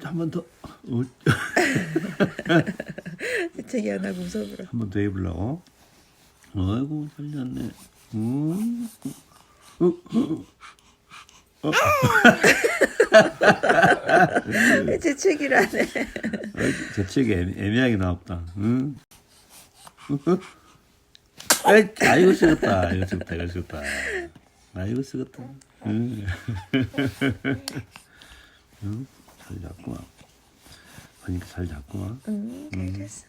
한 번 더. 재채기 안 하고 웃어보라. 한 번 더 해보려고. 아이고 살렸네. 왜 재채기를 안 해? 재채기 애매하게 나왔다. 응? 아이고 쓰겠다. 이거 쓰겠다. 이거 쓰겠다. 아이고 쓰겠다. 응? 응? 잘 잡구만. 그러니까 잘 잡구만. 잘 됐어.